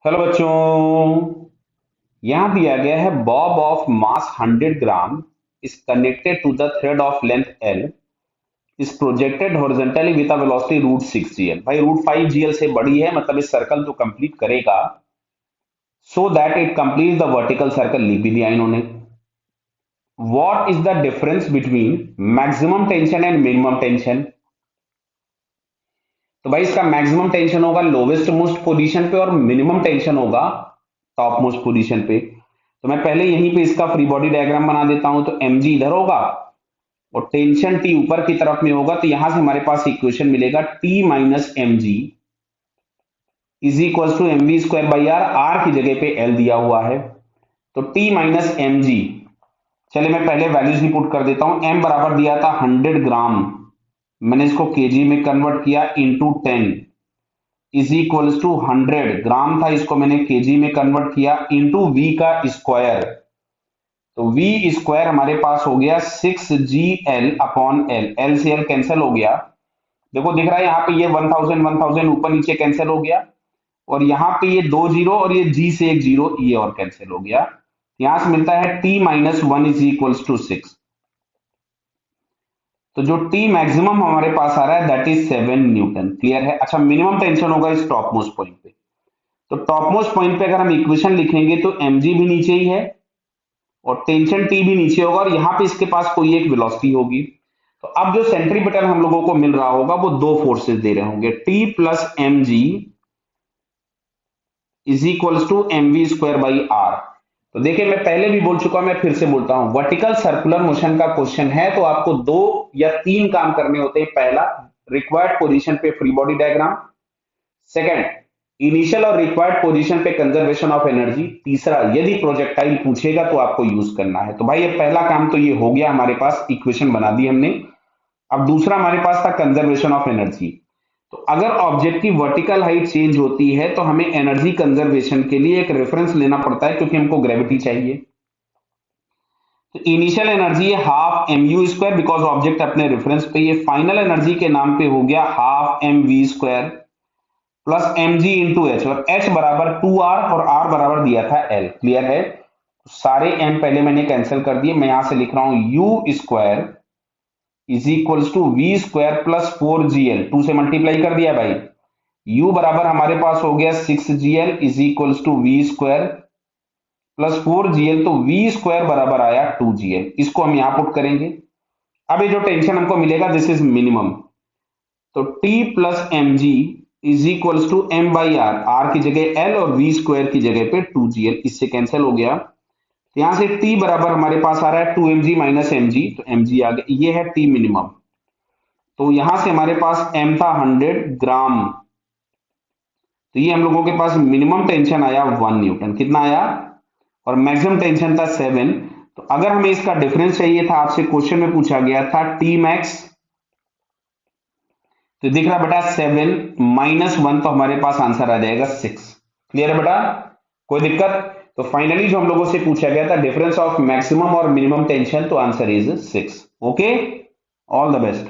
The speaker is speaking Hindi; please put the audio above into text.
हेलो बच्चों। यहां दिया गया है Bob of mass 100 gram is connected to the thread of length L is projected horizontally with a velocity root 6 gl। भाई रूट 5 gl से बड़ी है, मतलब इस सर्कल तो कंप्लीट करेगा so that it completes the vertical circle। लिख भी दिया इन्होंने। what is the difference between maximum tension and minimum tension? तो भाई इसका मैक्सिमम टेंशन होगा लोवेस्ट मोस्ट पोजीशन पे और मिनिमम टेंशन होगा टॉप मोस्ट पोजीशन पे। तो मैं पहले यहीं पे इसका फ्री बॉडी डायग्राम बना देता हूं। तो mg इधर होगा और टेंशन T ऊपर की तरफ में होगा, तो यहां से हमारे पास इक्वेशन मिलेगा T minus m g is equal to m v square by r. R की जगह पे L दिया हुआ है, तो T माइनस एम जी। चलिए मैं पहले वैल्यूज ही पुट कर देता हूं। m बराबर दिया था 100 ग्राम, मैंने इसको केजी में कन्वर्ट किया इंटू 10 इज इक्वल्स टू 100 ग्राम था, इसको मैंने केजी में कन्वर्ट किया इंटू वी का स्क्वायर। तो वी स्क्वायर हमारे पास हो गया 6gl अपॉन एल। एल से एल कैंसिल हो गया। देखो दिख रहा है यहाँ पे ये 1000 1000 ऊपर नीचे कैंसिल हो गया, और यहाँ पे ये 2 जीरो और ये जी से एक जीरो ये और कैंसिल हो गया। यहां से मिलता है t minus one is equals to 6। तो जो t मैक्सिमम हमारे पास आ रहा है दैट इज 7 न्यूटन। क्लियर है? अच्छा, मिनिमम टेंशन होगा इस टॉप मोस्ट पॉइंट पे। तो टॉप मोस्ट पॉइंट पे अगर हम इक्वेशन लिखेंगे तो mg भी नीचे ही है और टेंशन T भी नीचे होगा, और यहां पे इसके पास कोई एक वेलोसिटी होगी। तो अब जो सेंट्रीपिटल हम लोगों को मिल रहा होगा वो दो फोर्सेस दे रहे होंगे, T plus m g is equals to m v square by r. तो देखिए मैं पहले भी बोल चुका हूं, मैं फिर से बोलता हूं, वर्टिकल सर्कुलर मोशन का क्वेश्चन है तो आपको दो या तीन काम करने होते हैं। पहला, रिक्वायर्ड पोजीशन पे free body diagram. Second, initial और रिक्वायर्ड पोजीशन पे कंजर्वेशन ऑफ एनर्जी। तीसरा, यदि प्रोजेक्टाइल पूछेगा तो आपको यूज करना है। तो भाई ये पहला काम तो ये हो गया, हमारे पास इक्वेशन बना दी हमने। अब दूसरा हमारे पास था कंजर्वेशन ऑफ एनर्जी। तो अगर ऑब्जेक्ट की वर्टिकल हाइट चेंज होती है तो हमें एनर्जी कंजर्वेशन के लिए एक रेफरेंस लेना पड़ता है, क्योंकि हमको ग्रेविटी चाहिए। तो इनिशियल एनर्जी है half m u square, because object अपने रेफरेंस पे। ये फाइनल एनर्जी के नाम पे हो गया half m v square plus m g into h, और एच बराबर 2r और r बराबर दिया था l। क्लियर है? तो सारे m पहले मैंने कैंसिल कर दिए। मैं यहां से लिख रहा हूं u square is equals to v square plus 4gl। 2 से मल्टीप्लाई कर दिया भाई। u बराबर हमारे पास हो गया 6gl is equals to v square plus 4gl, तो वी स्क्वायर बराबर आया 2gl। इसको हम यहां पुट करेंगे। अब ये जो टेंशन हमको मिलेगा दिस इज मिनिमम। तो T plus m g is equals to m by r. R की जगह एल और वी स्क्वायर की जगह पे 2gl, इससे कैंसिल हो गया। तो यहां से T बराबर हमारे पास आ रहा है 2mg माइनस एम जी, तो mg आ गया। ये है T मिनिमम। तो यहां से हमारे पास m था 100 ग्राम, तो ये हम लोगों के पास मिनिमम टेंशन आया 1 न्यूटन। कितना आया? और मैक्सिमम टेंशन था 7। तो अगर हमें इसका डिफरेंस चाहिए था, आपसे क्वेश्चन में पूछा गया था T मैक्स, तो दिख रहा बेटा 7 माइनस 1, तो हमारे पास आंसर आ जाएगा 6। क्लियर है बेटा? कोई दिक्कत? तो फाइनली जो हम लोगों से पूछा गया था डिफरेंस ऑफ मैक्सिमम और मिनिमम टेंशन, तो answer is 6। Okay, all the best.